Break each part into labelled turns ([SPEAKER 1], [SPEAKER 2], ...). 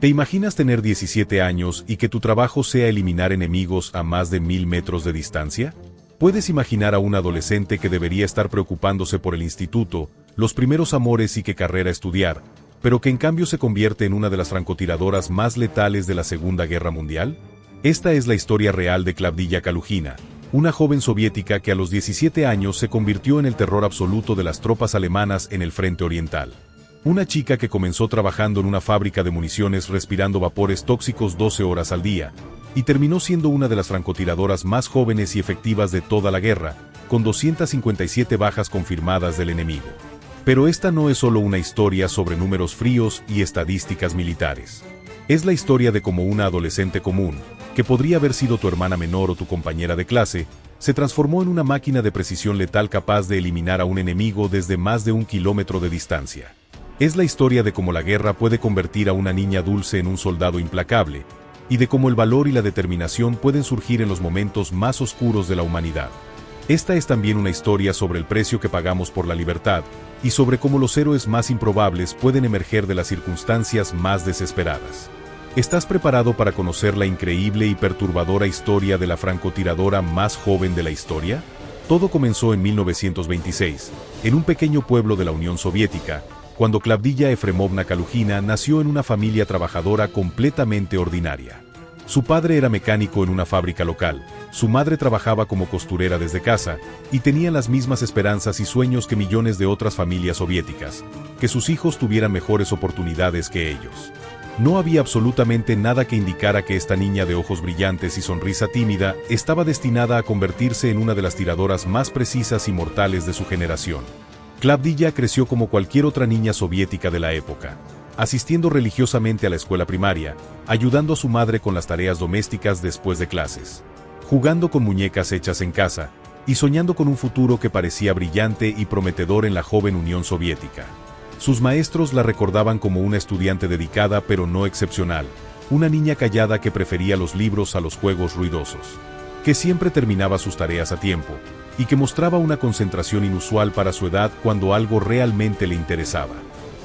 [SPEAKER 1] ¿Te imaginas tener 17 años y que tu trabajo sea eliminar enemigos a más de 1000 metros de distancia? ¿Puedes imaginar a un adolescente que debería estar preocupándose por el instituto, los primeros amores y qué carrera estudiar, pero que en cambio se convierte en una de las francotiradoras más letales de la Segunda Guerra Mundial? Esta es la historia real de Klavdija Kalugina, una joven soviética que a los 17 años se convirtió en el terror absoluto de las tropas alemanas en el frente oriental. Una chica que comenzó trabajando en una fábrica de municiones respirando vapores tóxicos 12 horas al día, y terminó siendo una de las francotiradoras más jóvenes y efectivas de toda la guerra, con 257 bajas confirmadas del enemigo. Pero esta no es solo una historia sobre números fríos y estadísticas militares. Es la historia de cómo una adolescente común, que podría haber sido tu hermana menor o tu compañera de clase, se transformó en una máquina de precisión letal capaz de eliminar a un enemigo desde más de 1 kilómetro de distancia. Es la historia de cómo la guerra puede convertir a una niña dulce en un soldado implacable, y de cómo el valor y la determinación pueden surgir en los momentos más oscuros de la humanidad. Esta es también una historia sobre el precio que pagamos por la libertad, y sobre cómo los héroes más improbables pueden emerger de las circunstancias más desesperadas. ¿Estás preparado para conocer la increíble y perturbadora historia de la francotiradora más joven de la historia? Todo comenzó en 1926, en un pequeño pueblo de la Unión Soviética, cuando Klavdija Efremovna Kalugina nació en una familia trabajadora completamente ordinaria. Su padre era mecánico en una fábrica local, su madre trabajaba como costurera desde casa, y tenían las mismas esperanzas y sueños que millones de otras familias soviéticas, que sus hijos tuvieran mejores oportunidades que ellos. No había absolutamente nada que indicara que esta niña de ojos brillantes y sonrisa tímida estaba destinada a convertirse en una de las tiradoras más precisas y mortales de su generación. Klavdija creció como cualquier otra niña soviética de la época, asistiendo religiosamente a la escuela primaria, ayudando a su madre con las tareas domésticas después de clases, jugando con muñecas hechas en casa, y soñando con un futuro que parecía brillante y prometedor en la joven Unión Soviética. Sus maestros la recordaban como una estudiante dedicada pero no excepcional, una niña callada que prefería los libros a los juegos ruidosos, que siempre terminaba sus tareas a tiempo, y que mostraba una concentración inusual para su edad cuando algo realmente le interesaba.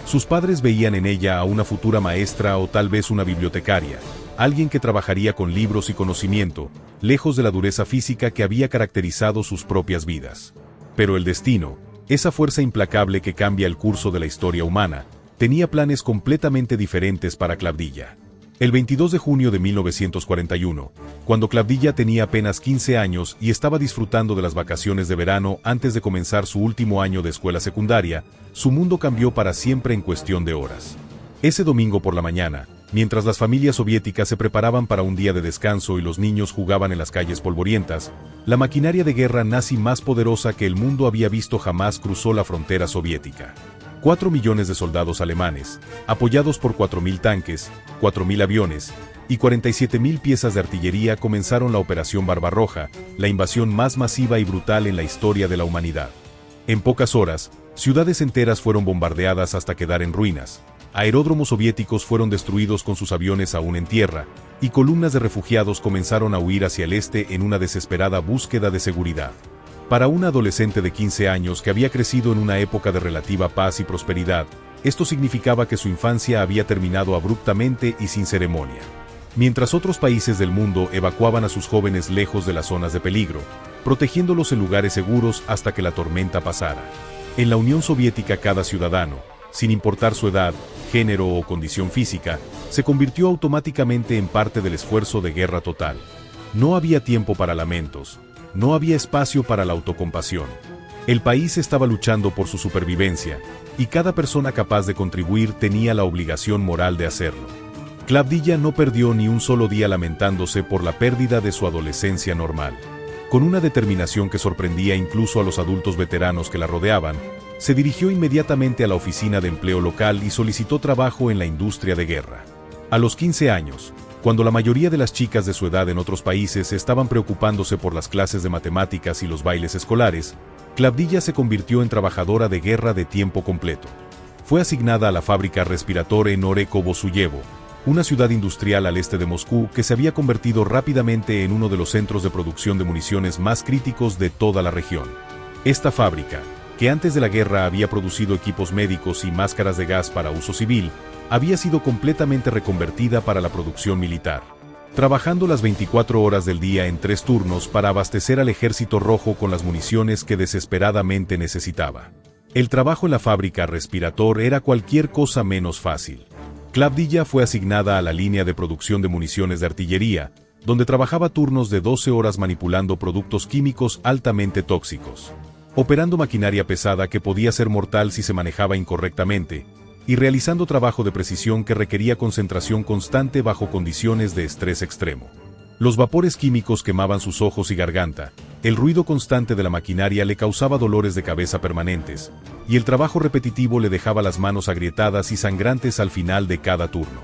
[SPEAKER 1] Sus padres veían en ella a una futura maestra o tal vez una bibliotecaria, alguien que trabajaría con libros y conocimiento, lejos de la dureza física que había caracterizado sus propias vidas. Pero el destino, esa fuerza implacable que cambia el curso de la historia humana, tenía planes completamente diferentes para Klavdija. El 22 de junio de 1941, cuando Klavdija tenía apenas 15 años y estaba disfrutando de las vacaciones de verano antes de comenzar su último año de escuela secundaria, su mundo cambió para siempre en cuestión de horas. Ese domingo por la mañana, mientras las familias soviéticas se preparaban para un día de descanso y los niños jugaban en las calles polvorientas, la maquinaria de guerra nazi más poderosa que el mundo había visto jamás cruzó la frontera soviética. 4 millones de soldados alemanes, apoyados por 4000 tanques, 4000 aviones y 47.000 piezas de artillería comenzaron la Operación Barbarroja, la invasión más masiva y brutal en la historia de la humanidad. En pocas horas, ciudades enteras fueron bombardeadas hasta quedar en ruinas, aeródromos soviéticos fueron destruidos con sus aviones aún en tierra, y columnas de refugiados comenzaron a huir hacia el este en una desesperada búsqueda de seguridad. Para una adolescente de 15 años que había crecido en una época de relativa paz y prosperidad, esto significaba que su infancia había terminado abruptamente y sin ceremonia. Mientras otros países del mundo evacuaban a sus jóvenes lejos de las zonas de peligro, protegiéndolos en lugares seguros hasta que la tormenta pasara. En la Unión Soviética cada ciudadano, sin importar su edad, género o condición física, se convirtió automáticamente en parte del esfuerzo de guerra total. No había tiempo para lamentos. No había espacio para la autocompasión. El país estaba luchando por su supervivencia, y cada persona capaz de contribuir tenía la obligación moral de hacerlo. Klavdija no perdió ni un solo día lamentándose por la pérdida de su adolescencia normal. Con una determinación que sorprendía incluso a los adultos veteranos que la rodeaban, se dirigió inmediatamente a la oficina de empleo local y solicitó trabajo en la industria de guerra. A los 15 años, cuando la mayoría de las chicas de su edad en otros países estaban preocupándose por las clases de matemáticas y los bailes escolares, Klavdija se convirtió en trabajadora de guerra de tiempo completo. Fue asignada a la fábrica Respiratory Norekovo-Suyevo, una ciudad industrial al este de Moscú que se había convertido rápidamente en uno de los centros de producción de municiones más críticos de toda la región. Esta fábrica, que antes de la guerra había producido equipos médicos y máscaras de gas para uso civil, había sido completamente reconvertida para la producción militar, trabajando las 24 horas del día en 3 turnos para abastecer al Ejército Rojo con las municiones que desesperadamente necesitaba. El trabajo en la fábrica Respirator era cualquier cosa menos fácil. Klavdija fue asignada a la línea de producción de municiones de artillería, donde trabajaba turnos de 12 horas manipulando productos químicos altamente tóxicos, operando maquinaria pesada que podía ser mortal si se manejaba incorrectamente, y realizando trabajo de precisión que requería concentración constante bajo condiciones de estrés extremo. Los vapores químicos quemaban sus ojos y garganta, el ruido constante de la maquinaria le causaba dolores de cabeza permanentes, y el trabajo repetitivo le dejaba las manos agrietadas y sangrantes al final de cada turno.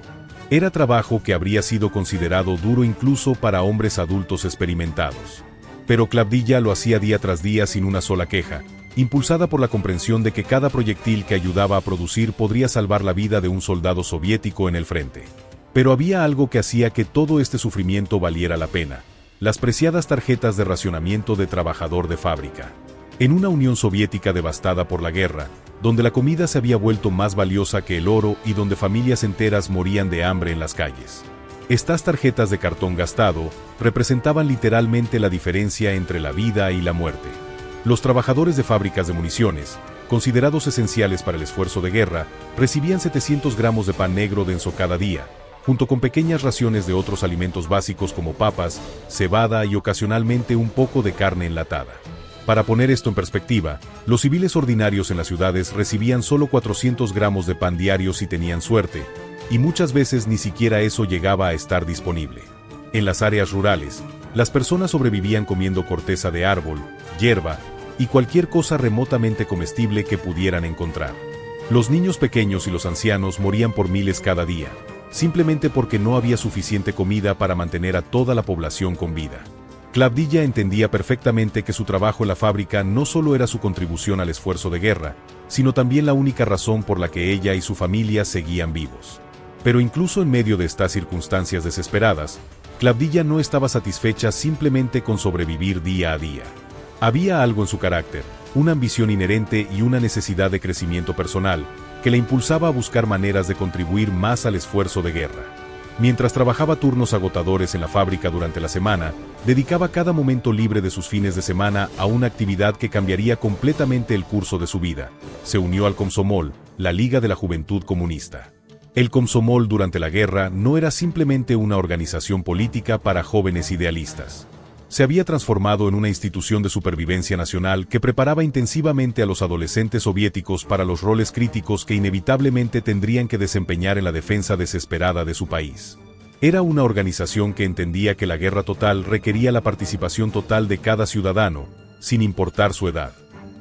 [SPEAKER 1] Era trabajo que habría sido considerado duro incluso para hombres adultos experimentados. Pero Klavdija lo hacía día tras día sin una sola queja, impulsada por la comprensión de que cada proyectil que ayudaba a producir podría salvar la vida de un soldado soviético en el frente. Pero había algo que hacía que todo este sufrimiento valiera la pena: las preciadas tarjetas de racionamiento de trabajador de fábrica. En una Unión Soviética devastada por la guerra, donde la comida se había vuelto más valiosa que el oro y donde familias enteras morían de hambre en las calles, estas tarjetas de cartón gastado representaban literalmente la diferencia entre la vida y la muerte. Los trabajadores de fábricas de municiones, considerados esenciales para el esfuerzo de guerra, recibían 700 gramos de pan negro denso cada día, junto con pequeñas raciones de otros alimentos básicos como papas, cebada y ocasionalmente un poco de carne enlatada. Para poner esto en perspectiva, los civiles ordinarios en las ciudades recibían solo 400 gramos de pan diario si tenían suerte, y muchas veces ni siquiera eso llegaba a estar disponible. En las áreas rurales, las personas sobrevivían comiendo corteza de árbol, hierba y cualquier cosa remotamente comestible que pudieran encontrar. Los niños pequeños y los ancianos morían por miles cada día, simplemente porque no había suficiente comida para mantener a toda la población con vida. Klavdija entendía perfectamente que su trabajo en la fábrica no solo era su contribución al esfuerzo de guerra, sino también la única razón por la que ella y su familia seguían vivos. Pero incluso en medio de estas circunstancias desesperadas, Klavdija no estaba satisfecha simplemente con sobrevivir día a día. Había algo en su carácter, una ambición inherente y una necesidad de crecimiento personal, que la impulsaba a buscar maneras de contribuir más al esfuerzo de guerra. Mientras trabajaba turnos agotadores en la fábrica durante la semana, dedicaba cada momento libre de sus fines de semana a una actividad que cambiaría completamente el curso de su vida. Se unió al Komsomol, la Liga de la Juventud Comunista. El Komsomol durante la guerra no era simplemente una organización política para jóvenes idealistas. Se había transformado en una institución de supervivencia nacional que preparaba intensivamente a los adolescentes soviéticos para los roles críticos que inevitablemente tendrían que desempeñar en la defensa desesperada de su país. Era una organización que entendía que la guerra total requería la participación total de cada ciudadano, sin importar su edad.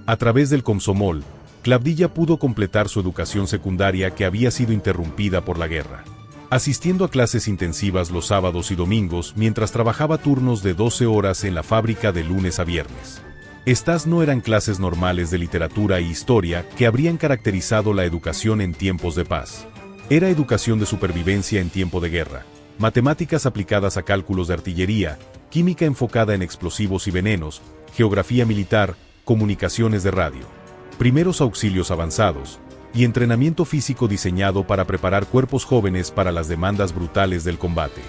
[SPEAKER 1] A través del Komsomol, Klavdija pudo completar su educación secundaria que había sido interrumpida por la guerra, asistiendo a clases intensivas los sábados y domingos mientras trabajaba turnos de 12 horas en la fábrica de lunes a viernes. Estas no eran clases normales de literatura e historia que habrían caracterizado la educación en tiempos de paz. Era educación de supervivencia en tiempo de guerra, matemáticas aplicadas a cálculos de artillería, química enfocada en explosivos y venenos, geografía militar, comunicaciones de radio, primeros auxilios avanzados, y entrenamiento físico diseñado para preparar cuerpos jóvenes para las demandas brutales del combate.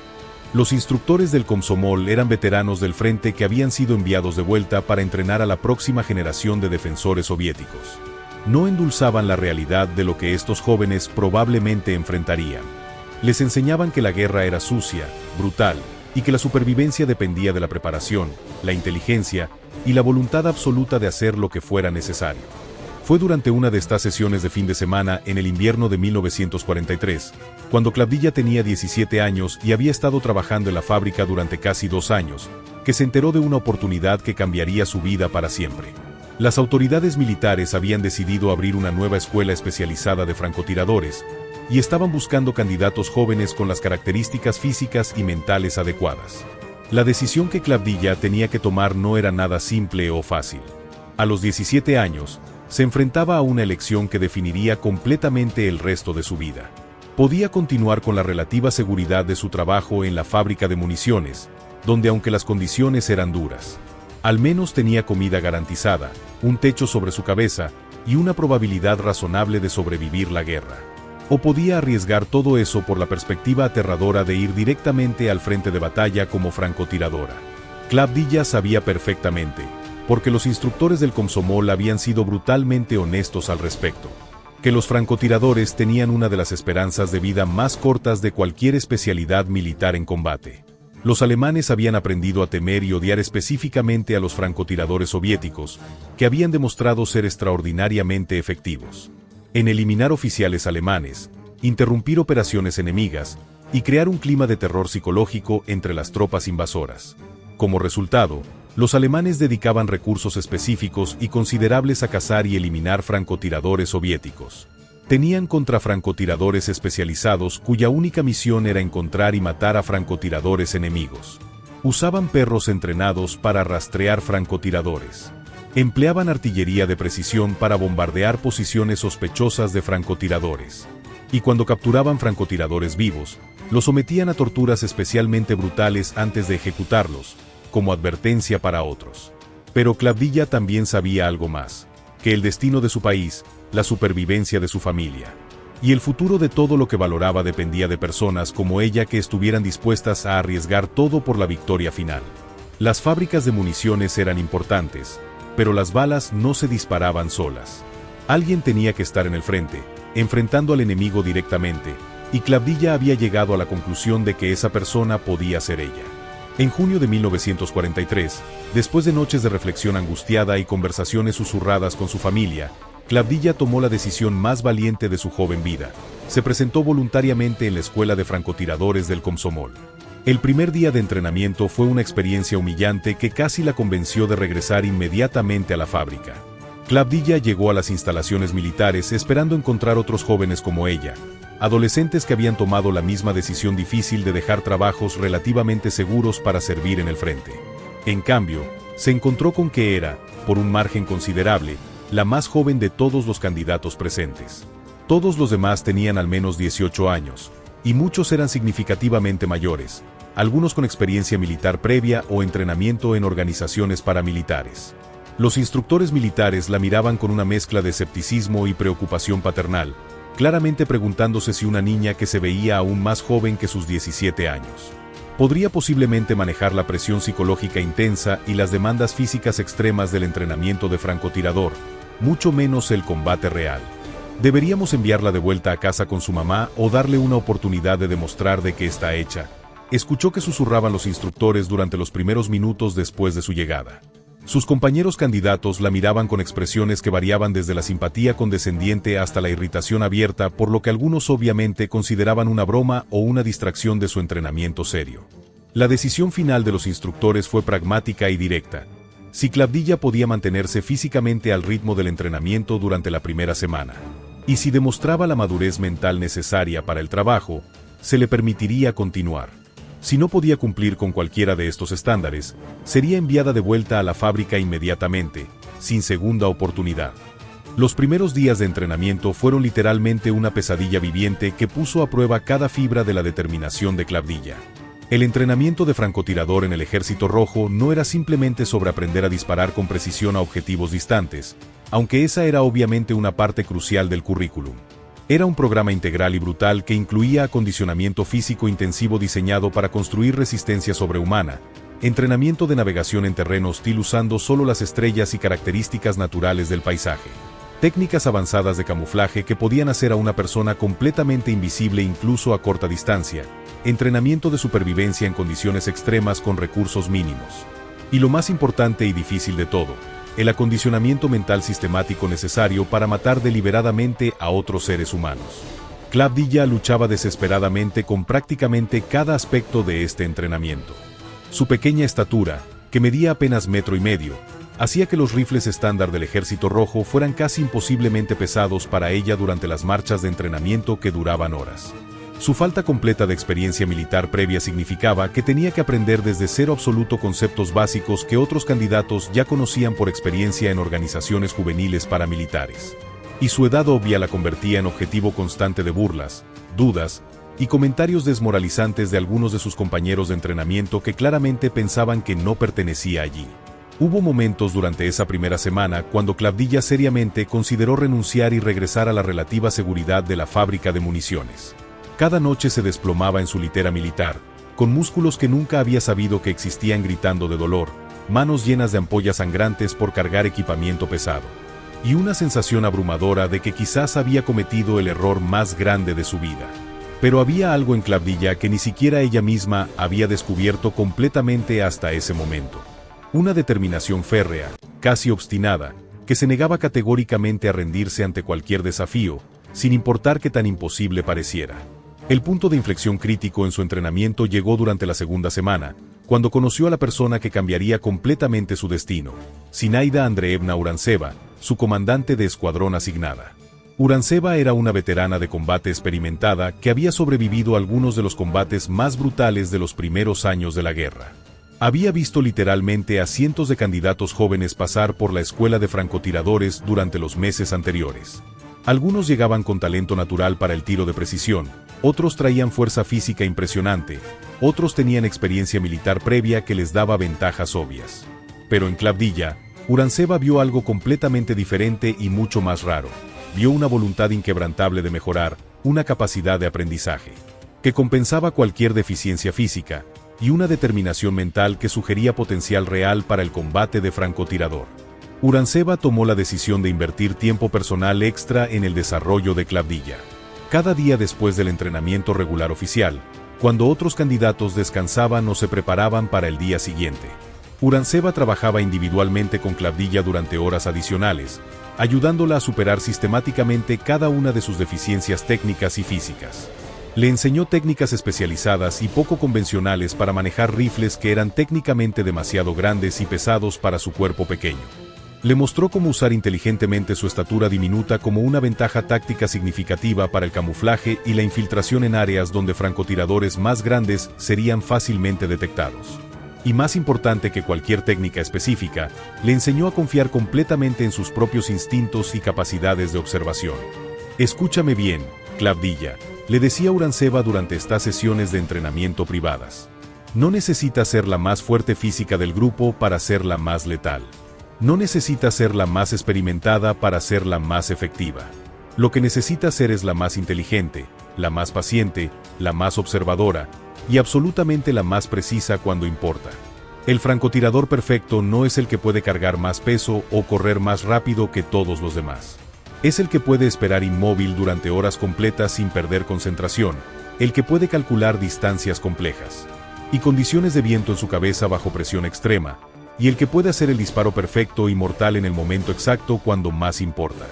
[SPEAKER 1] Los instructores del Komsomol eran veteranos del frente que habían sido enviados de vuelta para entrenar a la próxima generación de defensores soviéticos. No endulzaban la realidad de lo que estos jóvenes probablemente enfrentarían. Les enseñaban que la guerra era sucia, brutal, y que la supervivencia dependía de la preparación, la inteligencia y la voluntad absoluta de hacer lo que fuera necesario. Fue durante una de estas sesiones de fin de semana en el invierno de 1943, cuando Klavdija tenía 17 años y había estado trabajando en la fábrica durante casi 2 años, que se enteró de una oportunidad que cambiaría su vida para siempre. Las autoridades militares habían decidido abrir una nueva escuela especializada de francotiradores, y estaban buscando candidatos jóvenes con las características físicas y mentales adecuadas. La decisión que Klavdija tenía que tomar no era nada simple o fácil. A los 17 años, se enfrentaba a una elección que definiría completamente el resto de su vida. Podía continuar con la relativa seguridad de su trabajo en la fábrica de municiones, donde aunque las condiciones eran duras, al menos tenía comida garantizada, un techo sobre su cabeza y una probabilidad razonable de sobrevivir la guerra. O podía arriesgar todo eso por la perspectiva aterradora de ir directamente al frente de batalla como francotiradora. Klavdija sabía perfectamente, porque los instructores del Komsomol habían sido brutalmente honestos al respecto, que los francotiradores tenían una de las esperanzas de vida más cortas de cualquier especialidad militar en combate. Los alemanes habían aprendido a temer y odiar específicamente a los francotiradores soviéticos, que habían demostrado ser extraordinariamente efectivos en eliminar oficiales alemanes, interrumpir operaciones enemigas y crear un clima de terror psicológico entre las tropas invasoras. Como resultado, los alemanes dedicaban recursos específicos y considerables a cazar y eliminar francotiradores soviéticos. Tenían contrafrancotiradores especializados cuya única misión era encontrar y matar a francotiradores enemigos. Usaban perros entrenados para rastrear francotiradores. Empleaban artillería de precisión para bombardear posiciones sospechosas de francotiradores. Y cuando capturaban francotiradores vivos, los sometían a torturas especialmente brutales antes de ejecutarlos, como advertencia para otros. Pero Klavdija también sabía algo más, que el destino de su país, la supervivencia de su familia y el futuro de todo lo que valoraba dependía de personas como ella que estuvieran dispuestas a arriesgar todo por la victoria final. Las fábricas de municiones eran importantes, pero las balas no se disparaban solas. Alguien tenía que estar en el frente, enfrentando al enemigo directamente, y Klavdija había llegado a la conclusión de que esa persona podía ser ella. En junio de 1943, después de noches de reflexión angustiada y conversaciones susurradas con su familia, Klavdija tomó la decisión más valiente de su joven vida. Se presentó voluntariamente en la escuela de francotiradores del Komsomol. El primer día de entrenamiento fue una experiencia humillante que casi la convenció de regresar inmediatamente a la fábrica. Klavdija llegó a las instalaciones militares esperando encontrar otros jóvenes como ella, adolescentes que habían tomado la misma decisión difícil de dejar trabajos relativamente seguros para servir en el frente. En cambio, se encontró con que era, por un margen considerable, la más joven de todos los candidatos presentes. Todos los demás tenían al menos 18 años, y muchos eran significativamente mayores, algunos con experiencia militar previa o entrenamiento en organizaciones paramilitares. Los instructores militares la miraban con una mezcla de escepticismo y preocupación paternal, claramente preguntándose si una niña que se veía aún más joven que sus 17 años podría posiblemente manejar la presión psicológica intensa y las demandas físicas extremas del entrenamiento de francotirador, mucho menos el combate real. ¿Deberíamos enviarla de vuelta a casa con su mamá o darle una oportunidad de demostrar de qué está hecha? Escuchó que susurraban los instructores durante los primeros minutos después de su llegada. Sus compañeros candidatos la miraban con expresiones que variaban desde la simpatía condescendiente hasta la irritación abierta, por lo que algunos obviamente consideraban una broma o una distracción de su entrenamiento serio. La decisión final de los instructores fue pragmática y directa. Si Klavdija podía mantenerse físicamente al ritmo del entrenamiento durante la primera semana, y si demostraba la madurez mental necesaria para el trabajo, se le permitiría continuar. Si no podía cumplir con cualquiera de estos estándares, sería enviada de vuelta a la fábrica inmediatamente, sin segunda oportunidad. Los primeros días de entrenamiento fueron literalmente una pesadilla viviente que puso a prueba cada fibra de la determinación de Klavdija. El entrenamiento de francotirador en el Ejército Rojo no era simplemente sobre aprender a disparar con precisión a objetivos distantes, aunque esa era obviamente una parte crucial del currículum. Era un programa integral y brutal que incluía acondicionamiento físico intensivo diseñado para construir resistencia sobrehumana, entrenamiento de navegación en terreno hostil usando solo las estrellas y características naturales del paisaje, técnicas avanzadas de camuflaje que podían hacer a una persona completamente invisible incluso a corta distancia, entrenamiento de supervivencia en condiciones extremas con recursos mínimos. Y lo más importante y difícil de todo, el acondicionamiento mental sistemático necesario para matar deliberadamente a otros seres humanos. Klavdija luchaba desesperadamente con prácticamente cada aspecto de este entrenamiento. Su pequeña estatura, que medía apenas 1,5 metros, hacía que los rifles estándar del Ejército Rojo fueran casi imposiblemente pesados para ella durante las marchas de entrenamiento que duraban horas. Su falta completa de experiencia militar previa significaba que tenía que aprender desde cero absoluto conceptos básicos que otros candidatos ya conocían por experiencia en organizaciones juveniles paramilitares. Y su edad obvia la convertía en objetivo constante de burlas, dudas y comentarios desmoralizantes de algunos de sus compañeros de entrenamiento que claramente pensaban que no pertenecía allí. Hubo momentos durante esa primera semana cuando Clavdilla seriamente consideró renunciar y regresar a la relativa seguridad de la fábrica de municiones. Cada noche se desplomaba en su litera militar, con músculos que nunca había sabido que existían gritando de dolor, manos llenas de ampollas sangrantes por cargar equipamiento pesado, y una sensación abrumadora de que quizás había cometido el error más grande de su vida. Pero había algo en Clavdilla que ni siquiera ella misma había descubierto completamente hasta ese momento. Una determinación férrea, casi obstinada, que se negaba categóricamente a rendirse ante cualquier desafío, sin importar qué tan imposible pareciera. El punto de inflexión crítico en su entrenamiento llegó durante la segunda semana, cuando conoció a la persona que cambiaría completamente su destino, Zinaida Andreevna Urantseva, su comandante de escuadrón asignada. Urantseva era una veterana de combate experimentada que había sobrevivido a algunos de los combates más brutales de los primeros años de la guerra. Había visto literalmente a cientos de candidatos jóvenes pasar por la escuela de francotiradores durante los meses anteriores. Algunos llegaban con talento natural para el tiro de precisión, otros traían fuerza física impresionante, otros tenían experiencia militar previa que les daba ventajas obvias. Pero en Clavdilla, Urantseva vio algo completamente diferente y mucho más raro. Vio una voluntad inquebrantable de mejorar, una capacidad de aprendizaje, que compensaba cualquier deficiencia física, y una determinación mental que sugería potencial real para el combate de francotirador. Urantseva tomó la decisión de invertir tiempo personal extra en el desarrollo de Clavdilla. Cada día después del entrenamiento regular oficial, cuando otros candidatos descansaban o se preparaban para el día siguiente, Urantseva trabajaba individualmente con Clavdilla durante horas adicionales, ayudándola a superar sistemáticamente cada una de sus deficiencias técnicas y físicas. Le enseñó técnicas especializadas y poco convencionales para manejar rifles que eran técnicamente demasiado grandes y pesados para su cuerpo pequeño. Le mostró cómo usar inteligentemente su estatura diminuta como una ventaja táctica significativa para el camuflaje y la infiltración en áreas donde francotiradores más grandes serían fácilmente detectados. Y más importante que cualquier técnica específica, le enseñó a confiar completamente en sus propios instintos y capacidades de observación. «Escúchame bien, Clavdilla», le decía Urantseva durante estas sesiones de entrenamiento privadas. «No necesitas ser la más fuerte física del grupo para ser la más letal. No necesitas ser la más experimentada para ser la más efectiva. Lo que necesitas ser es la más inteligente, la más paciente, la más observadora, y absolutamente la más precisa cuando importa. El francotirador perfecto no es el que puede cargar más peso o correr más rápido que todos los demás. Es el que puede esperar inmóvil durante horas completas sin perder concentración, el que puede calcular distancias complejas y condiciones de viento en su cabeza bajo presión extrema, y el que puede hacer el disparo perfecto y mortal en el momento exacto cuando más importa».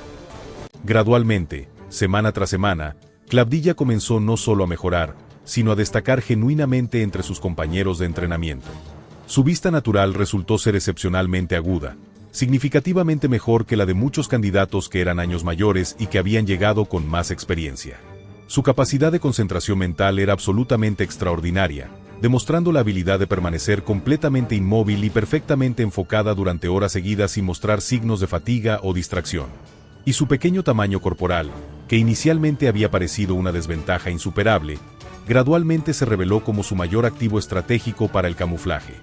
[SPEAKER 1] Gradualmente, semana tras semana, Clavdilla comenzó no solo a mejorar, sino a destacar genuinamente entre sus compañeros de entrenamiento. Su vista natural resultó ser excepcionalmente aguda, significativamente mejor que la de muchos candidatos que eran años mayores y que habían llegado con más experiencia. Su capacidad de concentración mental era absolutamente extraordinaria, demostrando la habilidad de permanecer completamente inmóvil y perfectamente enfocada durante horas seguidas sin mostrar signos de fatiga o distracción. Y su pequeño tamaño corporal, que inicialmente había parecido una desventaja insuperable, gradualmente se reveló como su mayor activo estratégico para el camuflaje.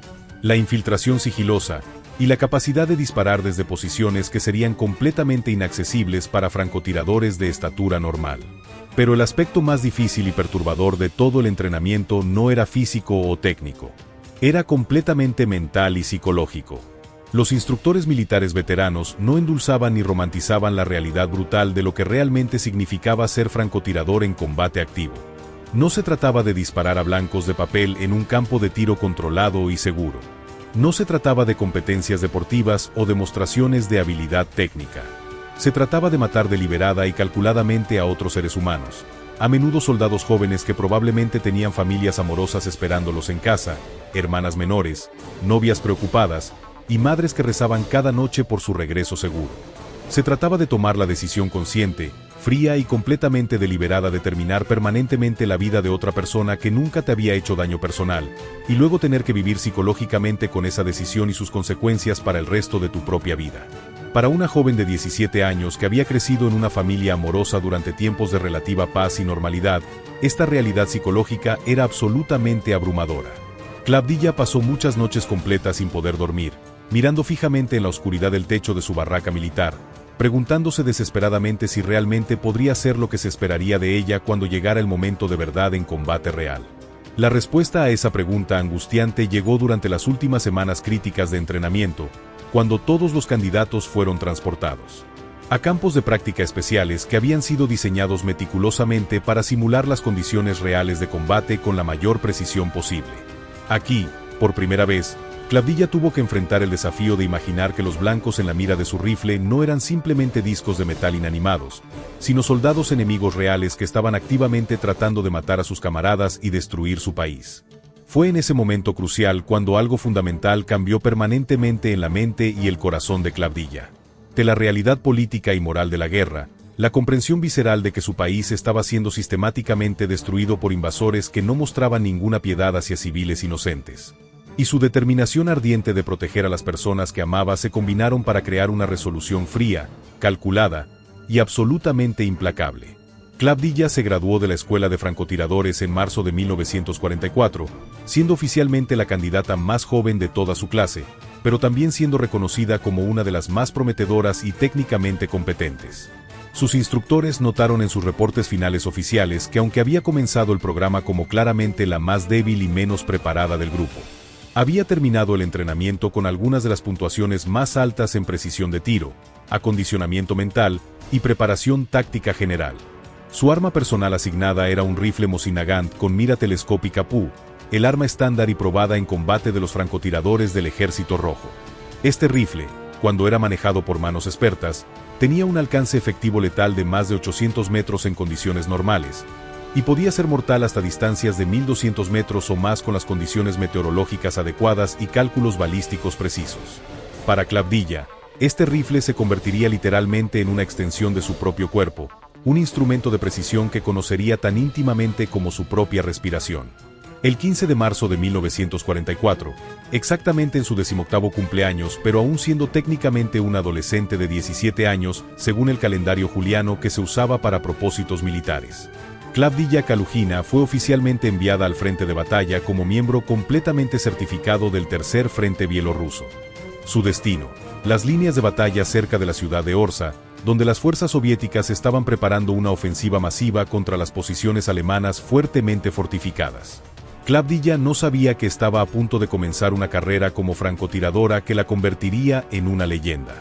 [SPEAKER 1] La infiltración sigilosa y la capacidad de disparar desde posiciones que serían completamente inaccesibles para francotiradores de estatura normal. Pero el aspecto más difícil y perturbador de todo el entrenamiento no era físico o técnico. Era completamente mental y psicológico. Los instructores militares veteranos no endulzaban ni romantizaban la realidad brutal de lo que realmente significaba ser francotirador en combate activo. No se trataba de disparar a blancos de papel en un campo de tiro controlado y seguro. No se trataba de competencias deportivas o demostraciones de habilidad técnica. Se trataba de matar deliberada y calculadamente a otros seres humanos, a menudo soldados jóvenes que probablemente tenían familias amorosas esperándolos en casa, hermanas menores, novias preocupadas, y madres que rezaban cada noche por su regreso seguro. Se trataba de tomar la decisión consciente, fría y completamente deliberada de terminar permanentemente la vida de otra persona que nunca te había hecho daño personal, y luego tener que vivir psicológicamente con esa decisión y sus consecuencias para el resto de tu propia vida. Para una joven de 17 años que había crecido en una familia amorosa durante tiempos de relativa paz y normalidad, esta realidad psicológica era absolutamente abrumadora. Clavdilla pasó muchas noches completas sin poder dormir, mirando fijamente en la oscuridad del techo de su barraca militar, preguntándose desesperadamente si realmente podría ser lo que se esperaría de ella cuando llegara el momento de verdad en combate real. La respuesta a esa pregunta angustiante llegó durante las últimas semanas críticas de entrenamiento, cuando todos los candidatos fueron transportados a campos de práctica especiales que habían sido diseñados meticulosamente para simular las condiciones reales de combate con la mayor precisión posible. Aquí, por primera vez, Clavdilla tuvo que enfrentar el desafío de imaginar que los blancos en la mira de su rifle no eran simplemente discos de metal inanimados, sino soldados enemigos reales que estaban activamente tratando de matar a sus camaradas y destruir su país. Fue en ese momento crucial cuando algo fundamental cambió permanentemente en la mente y el corazón de Clavdilla. De la realidad política y moral de la guerra, la comprensión visceral de que su país estaba siendo sistemáticamente destruido por invasores que no mostraban ninguna piedad hacia civiles inocentes, y su determinación ardiente de proteger a las personas que amaba se combinaron para crear una resolución fría, calculada y absolutamente implacable. Clavdilla se graduó de la Escuela de Francotiradores en marzo de 1944, siendo oficialmente la candidata más joven de toda su clase, pero también siendo reconocida como una de las más prometedoras y técnicamente competentes. Sus instructores notaron en sus reportes finales oficiales que aunque había comenzado el programa como claramente la más débil y menos preparada del grupo, había terminado el entrenamiento con algunas de las puntuaciones más altas en precisión de tiro, acondicionamiento mental y preparación táctica general. Su arma personal asignada era un rifle Mosin Nagant con mira telescópica PU, el arma estándar y probada en combate de los francotiradores del Ejército Rojo. Este rifle, cuando era manejado por manos expertas, tenía un alcance efectivo letal de más de 800 metros en condiciones normales, y podía ser mortal hasta distancias de 1200 metros o más con las condiciones meteorológicas adecuadas y cálculos balísticos precisos. Para Clavdilla, este rifle se convertiría literalmente en una extensión de su propio cuerpo, un instrumento de precisión que conocería tan íntimamente como su propia respiración. El 15 de marzo de 1944, exactamente en su 18º cumpleaños, pero aún siendo técnicamente un adolescente de 17 años, según el calendario juliano que se usaba para propósitos militares, Clavdilla Kalugina fue oficialmente enviada al frente de batalla como miembro completamente certificado del Tercer Frente Bielorruso. Su destino: las líneas de batalla cerca de la ciudad de Orsa, donde las fuerzas soviéticas estaban preparando una ofensiva masiva contra las posiciones alemanas fuertemente fortificadas. Clavdilla no sabía que estaba a punto de comenzar una carrera como francotiradora que la convertiría en una leyenda.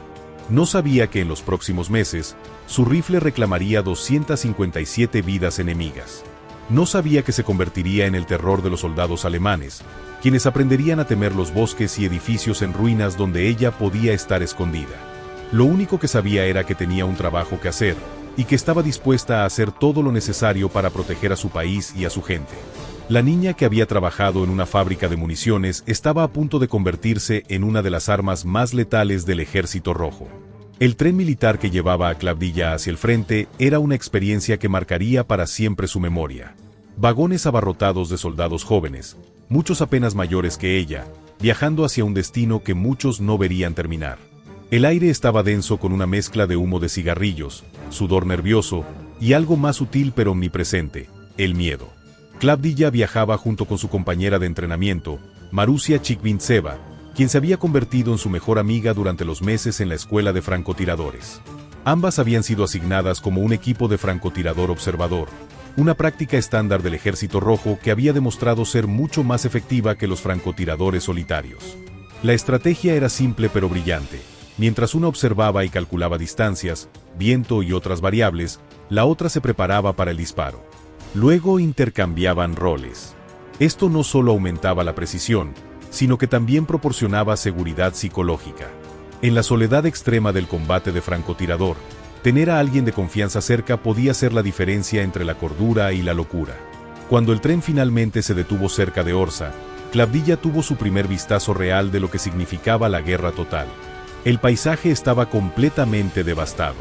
[SPEAKER 1] No sabía que en los próximos meses, su rifle reclamaría 257 vidas enemigas. No sabía que se convertiría en el terror de los soldados alemanes, quienes aprenderían a temer los bosques y edificios en ruinas donde ella podía estar escondida. Lo único que sabía era que tenía un trabajo que hacer, y que estaba dispuesta a hacer todo lo necesario para proteger a su país y a su gente. La niña que había trabajado en una fábrica de municiones estaba a punto de convertirse en una de las armas más letales del Ejército Rojo. El tren militar que llevaba a Clavdilla hacia el frente era una experiencia que marcaría para siempre su memoria. Vagones abarrotados de soldados jóvenes, muchos apenas mayores que ella, viajando hacia un destino que muchos no verían terminar. El aire estaba denso con una mezcla de humo de cigarrillos, sudor nervioso y algo más sutil pero omnipresente: el miedo. Clavdilla viajaba junto con su compañera de entrenamiento, Marusia Chikvintseva, quien se había convertido en su mejor amiga durante los meses en la escuela de francotiradores. Ambas habían sido asignadas como un equipo de francotirador observador, una práctica estándar del Ejército Rojo que había demostrado ser mucho más efectiva que los francotiradores solitarios. La estrategia era simple pero brillante. Mientras una observaba y calculaba distancias, viento y otras variables, la otra se preparaba para el disparo. Luego intercambiaban roles. Esto no solo aumentaba la precisión, sino que también proporcionaba seguridad psicológica. En la soledad extrema del combate de francotirador, tener a alguien de confianza cerca podía ser la diferencia entre la cordura y la locura. Cuando el tren finalmente se detuvo cerca de Orsa, Clavdilla tuvo su primer vistazo real de lo que significaba la guerra total. El paisaje estaba completamente devastado.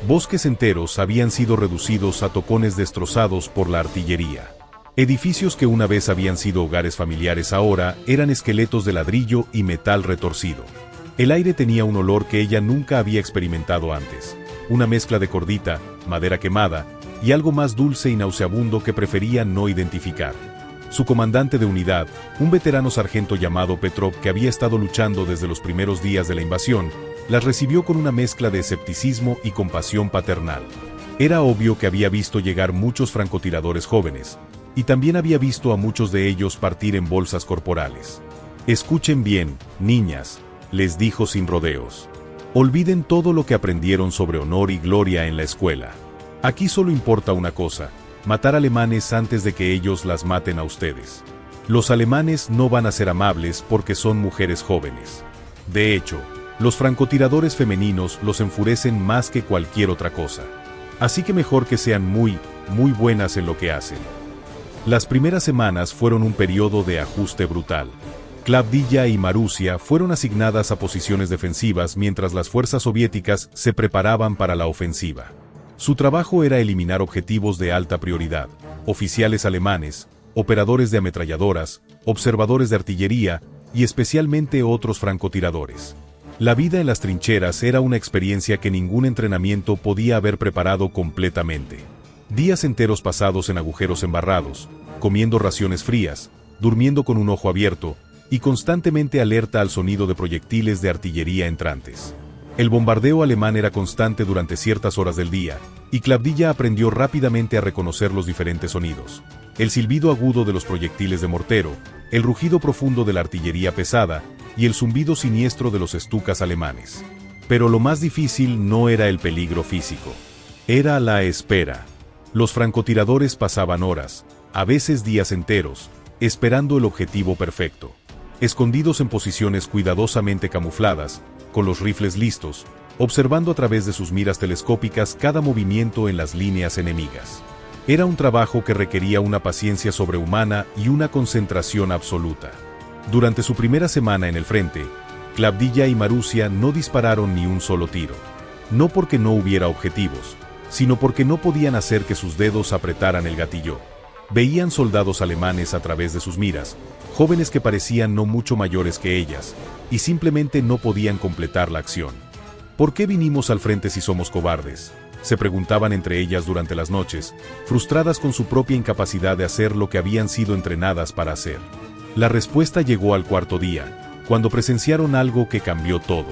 [SPEAKER 1] Bosques enteros habían sido reducidos a tocones destrozados por la artillería. Edificios que una vez habían sido hogares familiares ahora eran esqueletos de ladrillo y metal retorcido. El aire tenía un olor que ella nunca había experimentado antes, una mezcla de cordita, madera quemada y algo más dulce y nauseabundo que prefería no identificar. Su comandante de unidad, un veterano sargento llamado Petrov que había estado luchando desde los primeros días de la invasión, las recibió con una mezcla de escepticismo y compasión paternal. Era obvio que había visto llegar muchos francotiradores jóvenes, y también había visto a muchos de ellos partir en bolsas corporales. «Escuchen bien, niñas», les dijo sin rodeos. «Olviden todo lo que aprendieron sobre honor y gloria en la escuela. Aquí solo importa una cosa: matar alemanes antes de que ellos las maten a ustedes. Los alemanes no van a ser amables porque son mujeres jóvenes. De hecho, los francotiradores femeninos los enfurecen más que cualquier otra cosa. Así que mejor que sean muy buenas en lo que hacen». Las primeras semanas fueron un periodo de ajuste brutal. Klavdilla y Marusia fueron asignadas a posiciones defensivas mientras las fuerzas soviéticas se preparaban para la ofensiva. Su trabajo era eliminar objetivos de alta prioridad, oficiales alemanes, operadores de ametralladoras, observadores de artillería y especialmente otros francotiradores. La vida en las trincheras era una experiencia que ningún entrenamiento podía haber preparado completamente. Días enteros pasados en agujeros embarrados, comiendo raciones frías, durmiendo con un ojo abierto, y constantemente alerta al sonido de proyectiles de artillería entrantes. El bombardeo alemán era constante durante ciertas horas del día, y Klavdilla aprendió rápidamente a reconocer los diferentes sonidos: el silbido agudo de los proyectiles de mortero, el rugido profundo de la artillería pesada, y el zumbido siniestro de los Stukas alemanes. Pero lo más difícil no era el peligro físico. Era la espera. Los francotiradores pasaban horas, a veces días enteros, esperando el objetivo perfecto. Escondidos en posiciones cuidadosamente camufladas, con los rifles listos, observando a través de sus miras telescópicas cada movimiento en las líneas enemigas. Era un trabajo que requería una paciencia sobrehumana y una concentración absoluta. Durante su primera semana en el frente, Klavdilla y Marusia no dispararon ni un solo tiro. No porque no hubiera objetivos, sino porque no podían hacer que sus dedos apretaran el gatillo. Veían soldados alemanes a través de sus miras, jóvenes que parecían no mucho mayores que ellas, y simplemente no podían completar la acción. ¿Por qué vinimos al frente si somos cobardes?, se preguntaban entre ellas durante las noches, frustradas con su propia incapacidad de hacer lo que habían sido entrenadas para hacer. La respuesta llegó al cuarto día, cuando presenciaron algo que cambió todo.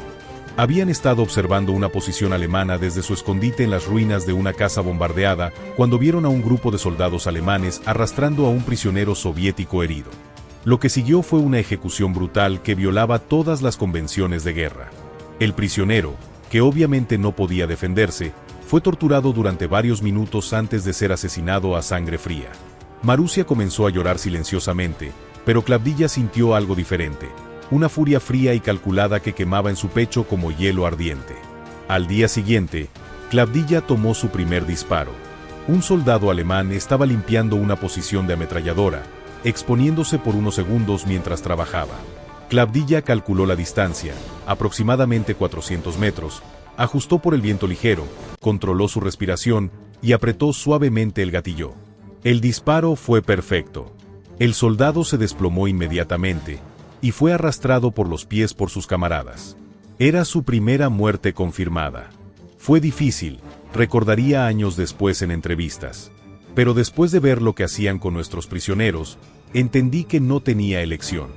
[SPEAKER 1] Habían estado observando una posición alemana desde su escondite en las ruinas de una casa bombardeada cuando vieron a un grupo de soldados alemanes arrastrando a un prisionero soviético herido. Lo que siguió fue una ejecución brutal que violaba todas las convenciones de guerra. El prisionero, que obviamente no podía defenderse, fue torturado durante varios minutos antes de ser asesinado a sangre fría. Marusia comenzó a llorar silenciosamente, pero Klavdilla sintió algo diferente. Una furia fría y calculada que quemaba en su pecho como hielo ardiente. Al día siguiente, Klavdilla tomó su primer disparo. Un soldado alemán estaba limpiando una posición de ametralladora, exponiéndose por unos segundos mientras trabajaba. Klavdilla calculó la distancia, aproximadamente 400 metros, ajustó por el viento ligero, controló su respiración y apretó suavemente el gatillo. El disparo fue perfecto. El soldado se desplomó inmediatamente y fue arrastrado por los pies por sus camaradas. Era su primera muerte confirmada. Fue difícil, recordaría años después en entrevistas. Pero después de ver lo que hacían con nuestros prisioneros, entendí que no tenía elección.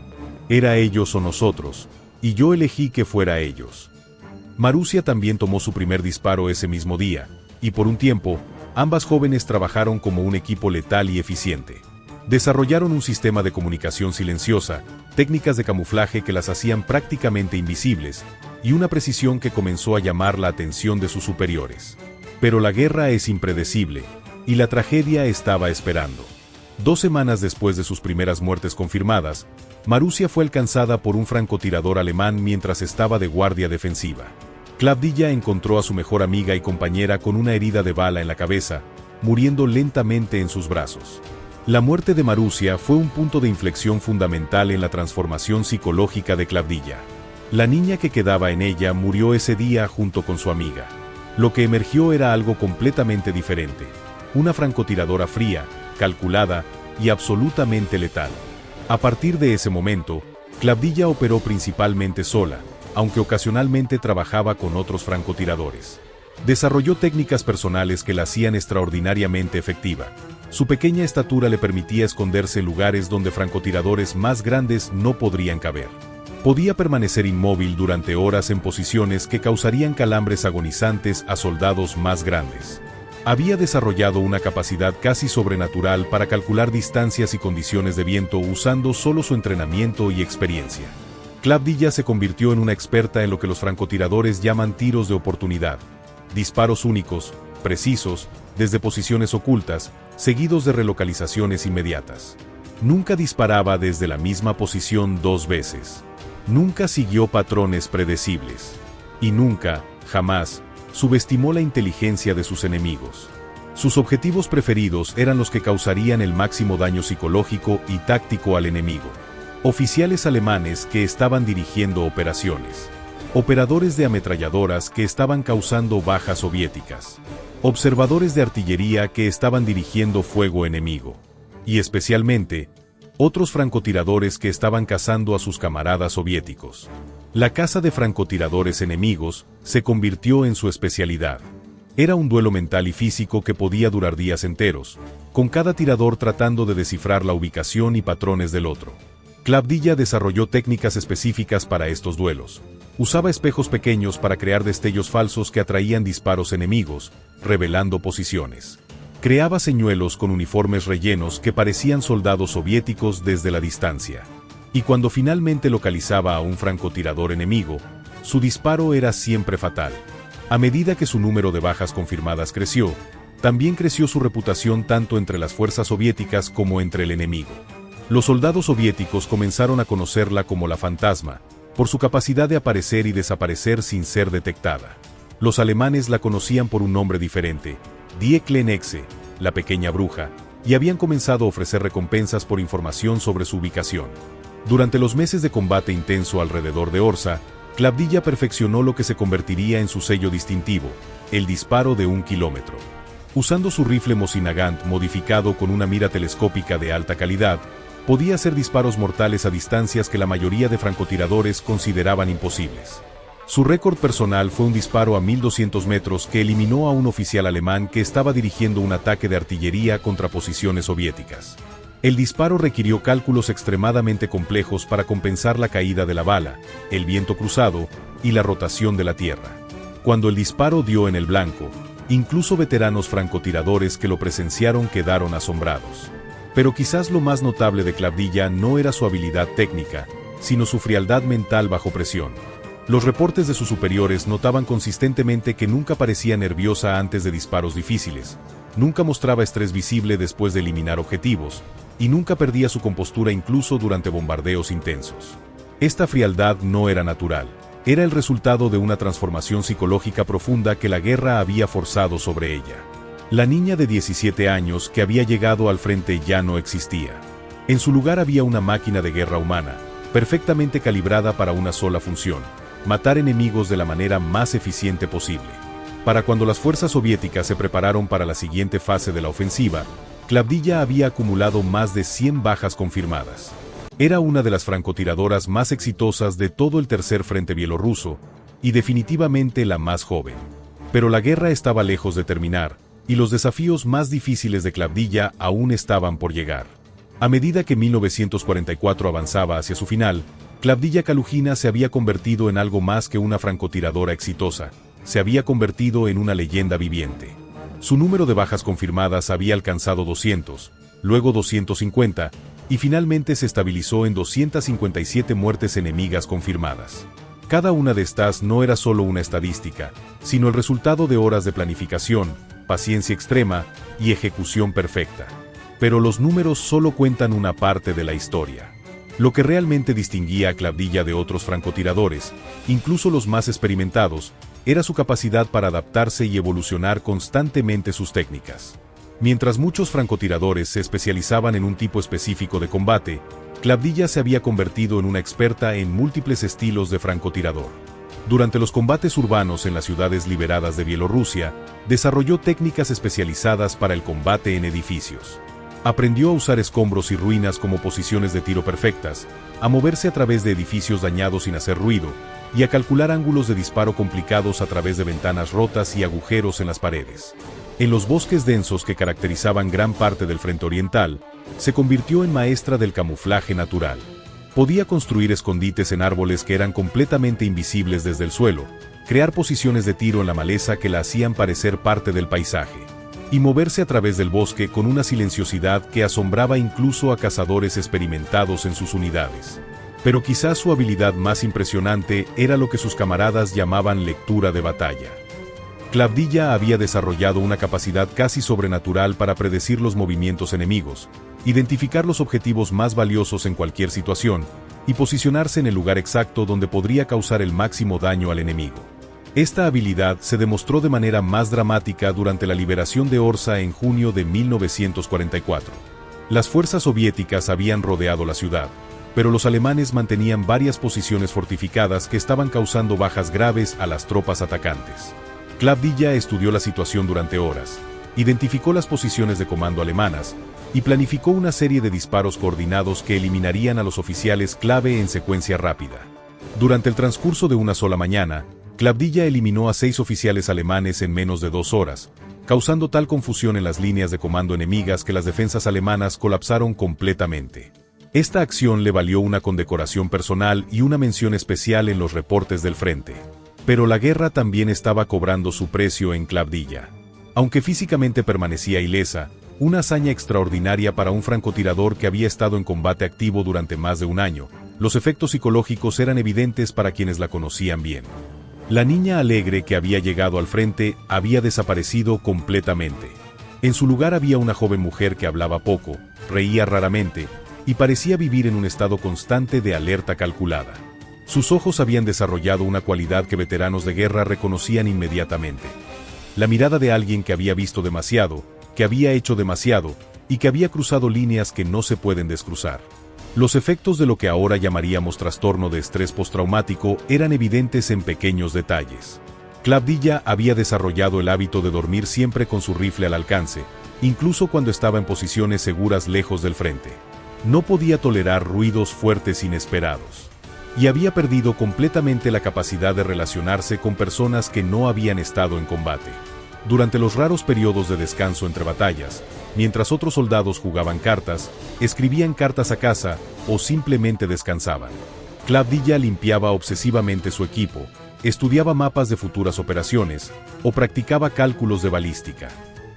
[SPEAKER 1] Era ellos o nosotros, y yo elegí que fuera ellos. Marusia también tomó su primer disparo ese mismo día, y por un tiempo, ambas jóvenes trabajaron como un equipo letal y eficiente. Desarrollaron un sistema de comunicación silenciosa, técnicas de camuflaje que las hacían prácticamente invisibles, y una precisión que comenzó a llamar la atención de sus superiores. Pero la guerra es impredecible, y la tragedia estaba esperando. 2 semanas después de sus primeras muertes confirmadas, Marusia fue alcanzada por un francotirador alemán mientras estaba de guardia defensiva. Klavdilla encontró a su mejor amiga y compañera con una herida de bala en la cabeza, muriendo lentamente en sus brazos. La muerte de Marusia fue un punto de inflexión fundamental en la transformación psicológica de Klavdilla. La niña que quedaba en ella murió ese día junto con su amiga. Lo que emergió era algo completamente diferente. Una francotiradora fría, calculada y absolutamente letal. A partir de ese momento, Klavdilla operó principalmente sola, aunque ocasionalmente trabajaba con otros francotiradores. Desarrolló técnicas personales que la hacían extraordinariamente efectiva. Su pequeña estatura le permitía esconderse en lugares donde francotiradores más grandes no podrían caber. Podía permanecer inmóvil durante horas en posiciones que causarían calambres agonizantes a soldados más grandes. Había desarrollado una capacidad casi sobrenatural para calcular distancias y condiciones de viento usando solo su entrenamiento y experiencia. Klavdija se convirtió en una experta en lo que los francotiradores llaman tiros de oportunidad, disparos únicos, precisos, desde posiciones ocultas, seguidos de relocalizaciones inmediatas. Nunca disparaba desde la misma posición 2 veces. Nunca siguió patrones predecibles. Y nunca, jamás, subestimó la inteligencia de sus enemigos. Sus objetivos preferidos eran los que causarían el máximo daño psicológico y táctico al enemigo. Oficiales alemanes que estaban dirigiendo operaciones. Operadores de ametralladoras que estaban causando bajas soviéticas. Observadores de artillería que estaban dirigiendo fuego enemigo. Y especialmente, otros francotiradores que estaban cazando a sus camaradas soviéticos. La caza de francotiradores enemigos se convirtió en su especialidad. Era un duelo mental y físico que podía durar días enteros, con cada tirador tratando de descifrar la ubicación y patrones del otro. Klavdija desarrolló técnicas específicas para estos duelos. Usaba espejos pequeños para crear destellos falsos que atraían disparos enemigos, revelando posiciones. Creaba señuelos con uniformes rellenos que parecían soldados soviéticos desde la distancia. Y cuando finalmente localizaba a un francotirador enemigo, su disparo era siempre fatal. A medida que su número de bajas confirmadas creció, también creció su reputación tanto entre las fuerzas soviéticas como entre el enemigo. Los soldados soviéticos comenzaron a conocerla como la fantasma, por su capacidad de aparecer y desaparecer sin ser detectada. Los alemanes la conocían por un nombre diferente, Die kleine Hexe, la pequeña bruja, y habían comenzado a ofrecer recompensas por información sobre su ubicación. Durante los meses de combate intenso alrededor de Orsa, Klavdija perfeccionó lo que se convertiría en su sello distintivo, el disparo de 1 kilómetro. Usando su rifle Mosin-Nagant modificado con una mira telescópica de alta calidad, podía hacer disparos mortales a distancias que la mayoría de francotiradores consideraban imposibles. Su récord personal fue un disparo a 1200 metros que eliminó a un oficial alemán que estaba dirigiendo un ataque de artillería contra posiciones soviéticas. El disparo requirió cálculos extremadamente complejos para compensar la caída de la bala, el viento cruzado y la rotación de la Tierra. Cuando el disparo dio en el blanco, incluso veteranos francotiradores que lo presenciaron quedaron asombrados. Pero quizás lo más notable de Klavdija no era su habilidad técnica, sino su frialdad mental bajo presión. Los reportes de sus superiores notaban consistentemente que nunca parecía nerviosa antes de disparos difíciles, nunca mostraba estrés visible después de eliminar objetivos, y nunca perdía su compostura incluso durante bombardeos intensos. Esta frialdad no era natural, era el resultado de una transformación psicológica profunda que la guerra había forzado sobre ella. La niña de 17 años que había llegado al frente ya no existía. En su lugar había una máquina de guerra humana, perfectamente calibrada para una sola función: matar enemigos de la manera más eficiente posible. Para cuando las fuerzas soviéticas se prepararon para la siguiente fase de la ofensiva, Klavdija había acumulado más de 100 bajas confirmadas. Era una de las francotiradoras más exitosas de todo el tercer frente bielorruso, y definitivamente la más joven. Pero la guerra estaba lejos de terminar, y los desafíos más difíciles de Klavdija aún estaban por llegar. A medida que 1944 avanzaba hacia su final, Klavdija Kalugina se había convertido en algo más que una francotiradora exitosa, se había convertido en una leyenda viviente. Su número de bajas confirmadas había alcanzado 200, luego 250, y finalmente se estabilizó en 257 muertes enemigas confirmadas. Cada una de estas no era solo una estadística, sino el resultado de horas de planificación, paciencia extrema y ejecución perfecta. Pero los números solo cuentan una parte de la historia. Lo que realmente distinguía a Klavdija de otros francotiradores, incluso los más experimentados, era su capacidad para adaptarse y evolucionar constantemente sus técnicas. Mientras muchos francotiradores se especializaban en un tipo específico de combate, Klavdija se había convertido en una experta en múltiples estilos de francotirador. Durante los combates urbanos en las ciudades liberadas de Bielorrusia, desarrolló técnicas especializadas para el combate en edificios. Aprendió a usar escombros y ruinas como posiciones de tiro perfectas, a moverse a través de edificios dañados sin hacer ruido, y a calcular ángulos de disparo complicados a través de ventanas rotas y agujeros en las paredes. En los bosques densos que caracterizaban gran parte del frente oriental, se convirtió en maestra del camuflaje natural. Podía construir escondites en árboles que eran completamente invisibles desde el suelo, crear posiciones de tiro en la maleza que la hacían parecer parte del paisaje, y moverse a través del bosque con una silenciosidad que asombraba incluso a cazadores experimentados en sus unidades. Pero quizás su habilidad más impresionante era lo que sus camaradas llamaban lectura de batalla. Clavdilla había desarrollado una capacidad casi sobrenatural para predecir los movimientos enemigos, identificar los objetivos más valiosos en cualquier situación, y posicionarse en el lugar exacto donde podría causar el máximo daño al enemigo. Esta habilidad se demostró de manera más dramática durante la liberación de Orza en junio de 1944. Las fuerzas soviéticas habían rodeado la ciudad, pero los alemanes mantenían varias posiciones fortificadas que estaban causando bajas graves a las tropas atacantes. Clavdilla estudió la situación durante horas, identificó las posiciones de comando alemanas y planificó una serie de disparos coordinados que eliminarían a los oficiales clave en secuencia rápida. Durante el transcurso de una sola mañana, Clavdilla eliminó a 6 oficiales alemanes en menos de 2 horas, causando tal confusión en las líneas de comando enemigas que las defensas alemanas colapsaron completamente. Esta acción le valió una condecoración personal y una mención especial en los reportes del frente. Pero la guerra también estaba cobrando su precio en Clavdilla. Aunque físicamente permanecía ilesa, una hazaña extraordinaria para un francotirador que había estado en combate activo durante más de un año, los efectos psicológicos eran evidentes para quienes la conocían bien. La niña alegre que había llegado al frente había desaparecido completamente. En su lugar había una joven mujer que hablaba poco, reía raramente, y parecía vivir en un estado constante de alerta calculada. Sus ojos habían desarrollado una cualidad que veteranos de guerra reconocían inmediatamente. La mirada de alguien que había visto demasiado, que había hecho demasiado, y que había cruzado líneas que no se pueden descruzar. Los efectos de lo que ahora llamaríamos trastorno de estrés postraumático eran evidentes en pequeños detalles. Clavdilla había desarrollado el hábito de dormir siempre con su rifle al alcance, incluso cuando estaba en posiciones seguras lejos del frente. No podía tolerar ruidos fuertes inesperados. Y había perdido completamente la capacidad de relacionarse con personas que no habían estado en combate. Durante los raros periodos de descanso entre batallas, mientras otros soldados jugaban cartas, escribían cartas a casa o simplemente descansaban. Clavdilla limpiaba obsesivamente su equipo, estudiaba mapas de futuras operaciones o practicaba cálculos de balística.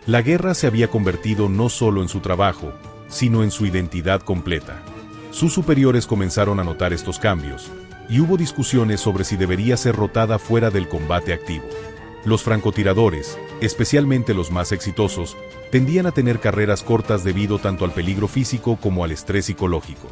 [SPEAKER 1] La guerra se había convertido no solo en su trabajo, sino en su identidad completa. Sus superiores comenzaron a notar estos cambios, y hubo discusiones sobre si debería ser rotada fuera del combate activo. Los francotiradores, especialmente los más exitosos, tendían a tener carreras cortas debido tanto al peligro físico como al estrés psicológico.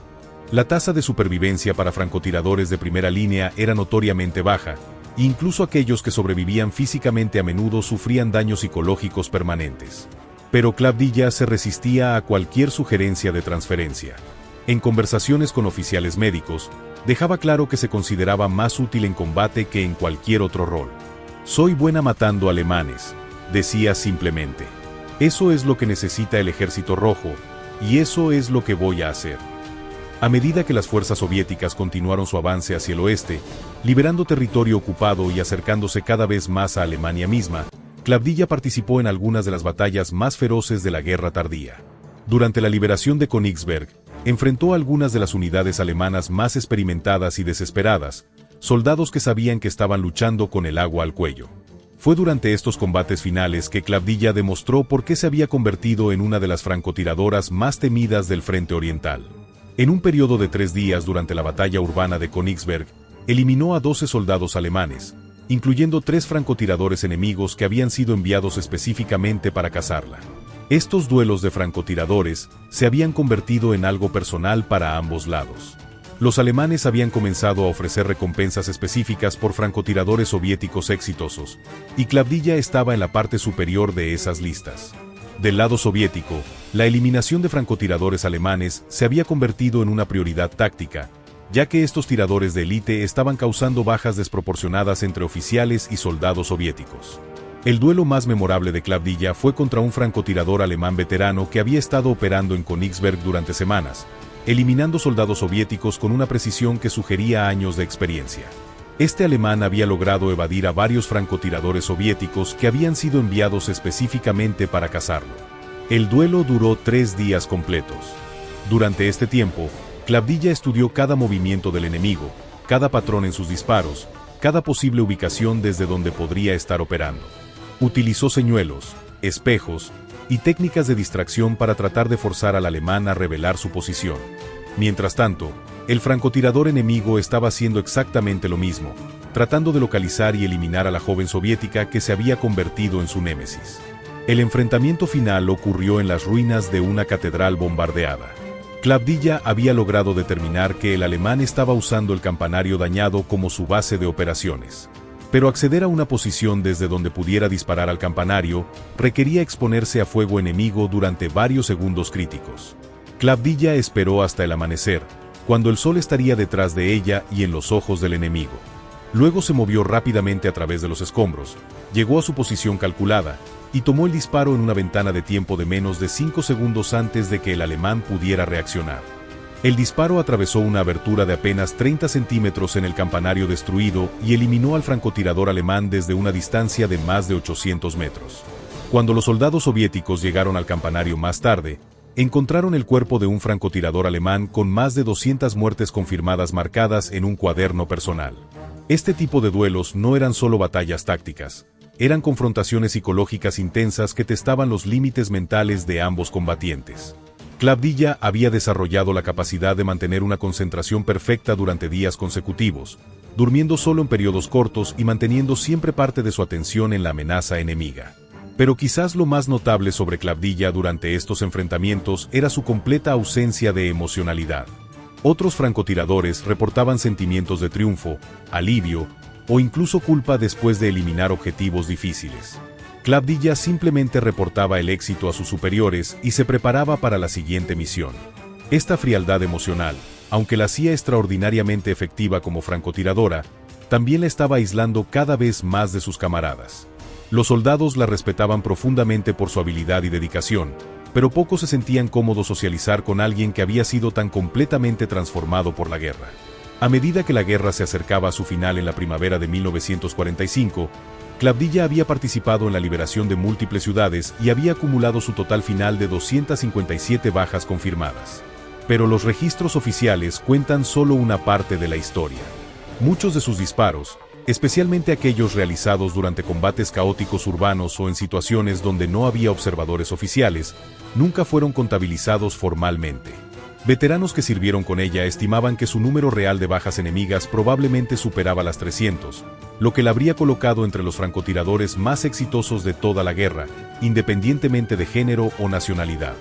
[SPEAKER 1] La tasa de supervivencia para francotiradores de primera línea era notoriamente baja, e incluso aquellos que sobrevivían físicamente a menudo sufrían daños psicológicos permanentes. Pero Clavdilla se resistía a cualquier sugerencia de transferencia. En conversaciones con oficiales médicos, dejaba claro que se consideraba más útil en combate que en cualquier otro rol. «Soy buena matando alemanes», decía simplemente. «Eso es lo que necesita el Ejército Rojo, y eso es lo que voy a hacer». A medida que las fuerzas soviéticas continuaron su avance hacia el oeste, liberando territorio ocupado y acercándose cada vez más a Alemania misma, Clavdilla participó en algunas de las batallas más feroces de la guerra tardía. Durante la liberación de Königsberg, enfrentó a algunas de las unidades alemanas más experimentadas y desesperadas, soldados que sabían que estaban luchando con el agua al cuello. Fue durante estos combates finales que Clavdilla demostró por qué se había convertido en una de las francotiradoras más temidas del frente oriental. En un periodo de 3 días durante la batalla urbana de Königsberg, eliminó a 12 soldados alemanes, incluyendo 3 francotiradores enemigos que habían sido enviados específicamente para cazarla. Estos duelos de francotiradores se habían convertido en algo personal para ambos lados. Los alemanes habían comenzado a ofrecer recompensas específicas por francotiradores soviéticos exitosos, y Clavdilla estaba en la parte superior de esas listas. Del lado soviético, la eliminación de francotiradores alemanes se había convertido en una prioridad táctica, ya que estos tiradores de élite estaban causando bajas desproporcionadas entre oficiales y soldados soviéticos. El duelo más memorable de Clavdilla fue contra un francotirador alemán veterano que había estado operando en Königsberg durante semanas, eliminando soldados soviéticos con una precisión que sugería años de experiencia. Este alemán había logrado evadir a varios francotiradores soviéticos que habían sido enviados específicamente para cazarlo. El duelo duró 3 días completos. Durante este tiempo, Klavdija estudió cada movimiento del enemigo, cada patrón en sus disparos, cada posible ubicación desde donde podría estar operando. Utilizó señuelos, espejos y técnicas de distracción para tratar de forzar al alemán a revelar su posición. Mientras tanto, el francotirador enemigo estaba haciendo exactamente lo mismo, tratando de localizar y eliminar a la joven soviética que se había convertido en su némesis. El enfrentamiento final ocurrió en las ruinas de una catedral bombardeada. Klavdija había logrado determinar que el alemán estaba usando el campanario dañado como su base de operaciones. Pero acceder a una posición desde donde pudiera disparar al campanario requería exponerse a fuego enemigo durante varios segundos críticos. Klavdija esperó hasta el amanecer, cuando el sol estaría detrás de ella y en los ojos del enemigo. Luego se movió rápidamente a través de los escombros, llegó a su posición calculada, y tomó el disparo en una ventana de tiempo de menos de 5 segundos antes de que el alemán pudiera reaccionar. El disparo atravesó una abertura de apenas 30 centímetros en el campanario destruido y eliminó al francotirador alemán desde una distancia de más de 800 metros. Cuando los soldados soviéticos llegaron al campanario más tarde, encontraron el cuerpo de un francotirador alemán con más de 200 muertes confirmadas marcadas en un cuaderno personal. Este tipo de duelos no eran solo batallas tácticas, eran confrontaciones psicológicas intensas que testaban los límites mentales de ambos combatientes. Klavdija había desarrollado la capacidad de mantener una concentración perfecta durante días consecutivos, durmiendo solo en periodos cortos y manteniendo siempre parte de su atención en la amenaza enemiga. Pero quizás lo más notable sobre Klavdija durante estos enfrentamientos era su completa ausencia de emocionalidad. Otros francotiradores reportaban sentimientos de triunfo, alivio o incluso culpa después de eliminar objetivos difíciles. Klavdija simplemente reportaba el éxito a sus superiores y se preparaba para la siguiente misión. Esta frialdad emocional, aunque la hacía extraordinariamente efectiva como francotiradora, también la estaba aislando cada vez más de sus camaradas. Los soldados la respetaban profundamente por su habilidad y dedicación, pero pocos se sentían cómodos socializar con alguien que había sido tan completamente transformado por la guerra. A medida que la guerra se acercaba a su final en la primavera de 1945, Klavdija había participado en la liberación de múltiples ciudades y había acumulado su total final de 257 bajas confirmadas. Pero los registros oficiales cuentan solo una parte de la historia. Muchos de sus disparos, especialmente aquellos realizados durante combates caóticos urbanos o en situaciones donde no había observadores oficiales, nunca fueron contabilizados formalmente. Veteranos que sirvieron con ella estimaban que su número real de bajas enemigas probablemente superaba las 300, lo que la habría colocado entre los francotiradores más exitosos de toda la guerra, independientemente de género o nacionalidad.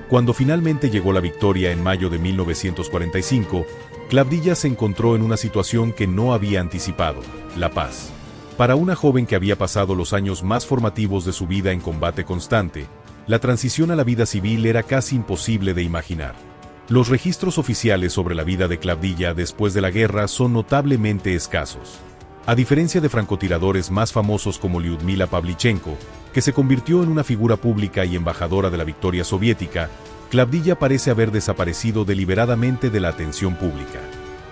[SPEAKER 1] Cuando finalmente llegó la victoria en mayo de 1945, Klavdija se encontró en una situación que no había anticipado: la paz. Para una joven que había pasado los años más formativos de su vida en combate constante, la transición a la vida civil era casi imposible de imaginar. Los registros oficiales sobre la vida de Klavdija después de la guerra son notablemente escasos. A diferencia de francotiradores más famosos como Lyudmila Pavlichenko, que se convirtió en una figura pública y embajadora de la victoria soviética, Klavdija parece haber desaparecido deliberadamente de la atención pública.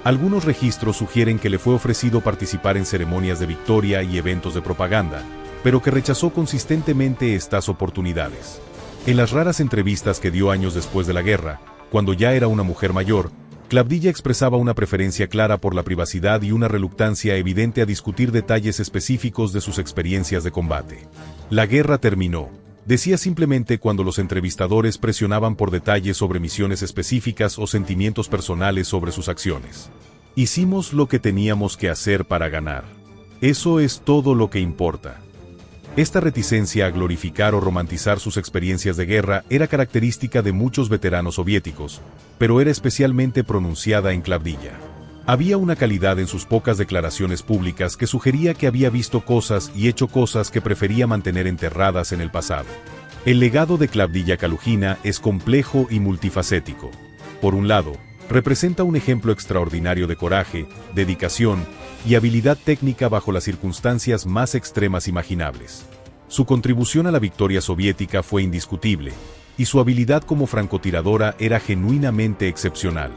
[SPEAKER 1] Algunos registros sugieren que le fue ofrecido participar en ceremonias de victoria y eventos de propaganda, pero que rechazó consistentemente estas oportunidades. En las raras entrevistas que dio años después de la guerra, cuando ya era una mujer mayor, Klavdija expresaba una preferencia clara por la privacidad y una reluctancia evidente a discutir detalles específicos de sus experiencias de combate. La guerra terminó, decía simplemente cuando los entrevistadores presionaban por detalles sobre misiones específicas o sentimientos personales sobre sus acciones. Hicimos lo que teníamos que hacer para ganar. Eso es todo lo que importa. Esta reticencia a glorificar o romantizar sus experiencias de guerra era característica de muchos veteranos soviéticos, pero era especialmente pronunciada en Klavdija. Había una calidad en sus pocas declaraciones públicas que sugería que había visto cosas y hecho cosas que prefería mantener enterradas en el pasado. El legado de Klavdija Kalugina es complejo y multifacético. Por un lado, representa un ejemplo extraordinario de coraje, dedicación y habilidad técnica bajo las circunstancias más extremas imaginables. Su contribución a la victoria soviética fue indiscutible, y su habilidad como francotiradora era genuinamente excepcional.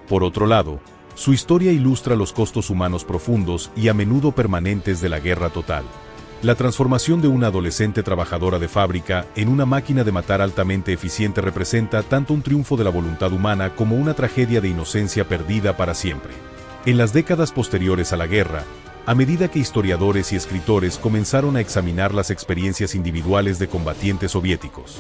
[SPEAKER 1] Por otro lado, Su historia ilustra los costos humanos profundos y a menudo permanentes de la guerra total. La transformación de una adolescente trabajadora de fábrica en una máquina de matar altamente eficiente representa tanto un triunfo de la voluntad humana como una tragedia de inocencia perdida para siempre. En las décadas posteriores a la guerra, a medida que historiadores y escritores comenzaron a examinar las experiencias individuales de combatientes soviéticos,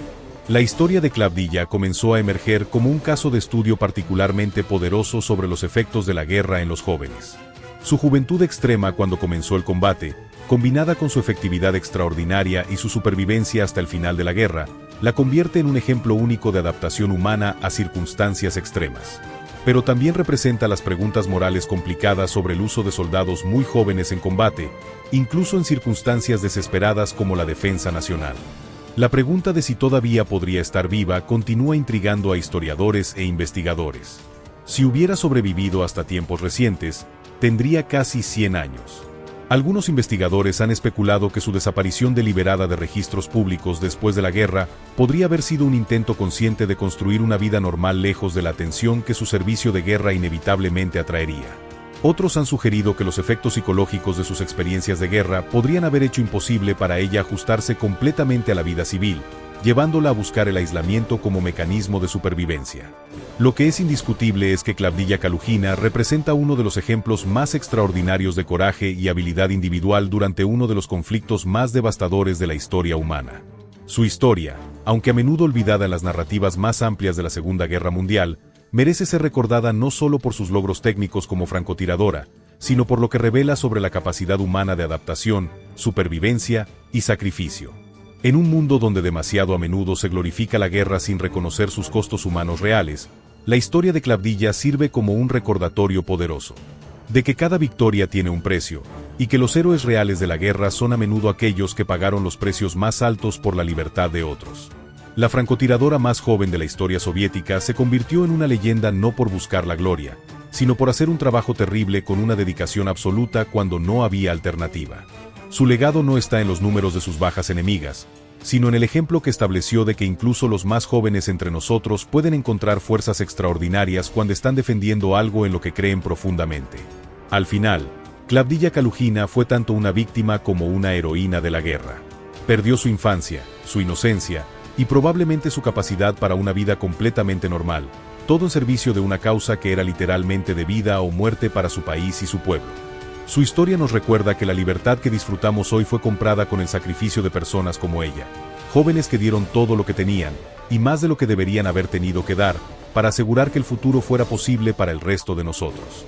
[SPEAKER 1] la historia de Klavdiyya comenzó a emerger como un caso de estudio particularmente poderoso sobre los efectos de la guerra en los jóvenes. Su juventud extrema cuando comenzó el combate, combinada con su efectividad extraordinaria y su supervivencia hasta el final de la guerra, la convierte en un ejemplo único de adaptación humana a circunstancias extremas. Pero también representa las preguntas morales complicadas sobre el uso de soldados muy jóvenes en combate, incluso en circunstancias desesperadas como la defensa nacional. La pregunta de si todavía podría estar viva continúa intrigando a historiadores e investigadores. Si hubiera sobrevivido hasta tiempos recientes, tendría casi 100 años. Algunos investigadores han especulado que su desaparición deliberada de registros públicos después de la guerra podría haber sido un intento consciente de construir una vida normal lejos de la atención que su servicio de guerra inevitablemente atraería. Otros han sugerido que los efectos psicológicos de sus experiencias de guerra podrían haber hecho imposible para ella ajustarse completamente a la vida civil, llevándola a buscar el aislamiento como mecanismo de supervivencia. Lo que es indiscutible es que Klavdiyya Kalugina representa uno de los ejemplos más extraordinarios de coraje y habilidad individual durante uno de los conflictos más devastadores de la historia humana. Su historia, aunque a menudo olvidada en las narrativas más amplias de la Segunda Guerra Mundial, merece ser recordada no solo por sus logros técnicos como francotiradora, sino por lo que revela sobre la capacidad humana de adaptación, supervivencia y sacrificio. En un mundo donde demasiado a menudo se glorifica la guerra sin reconocer sus costos humanos reales, la historia de Klavdiyya sirve como un recordatorio poderoso de que cada victoria tiene un precio, y que los héroes reales de la guerra son a menudo aquellos que pagaron los precios más altos por la libertad de otros. La francotiradora más joven de la historia soviética se convirtió en una leyenda no por buscar la gloria, sino por hacer un trabajo terrible con una dedicación absoluta cuando no había alternativa. Su legado no está en los números de sus bajas enemigas, sino en el ejemplo que estableció de que incluso los más jóvenes entre nosotros pueden encontrar fuerzas extraordinarias cuando están defendiendo algo en lo que creen profundamente. Al final, Klavdiyya Kalugina fue tanto una víctima como una heroína de la guerra. Perdió su infancia, su inocencia, y probablemente su capacidad para una vida completamente normal, todo en servicio de una causa que era literalmente de vida o muerte para su país y su pueblo. Su historia nos recuerda que la libertad que disfrutamos hoy fue comprada con el sacrificio de personas como ella, jóvenes que dieron todo lo que tenían, y más de lo que deberían haber tenido que dar, para asegurar que el futuro fuera posible para el resto de nosotros.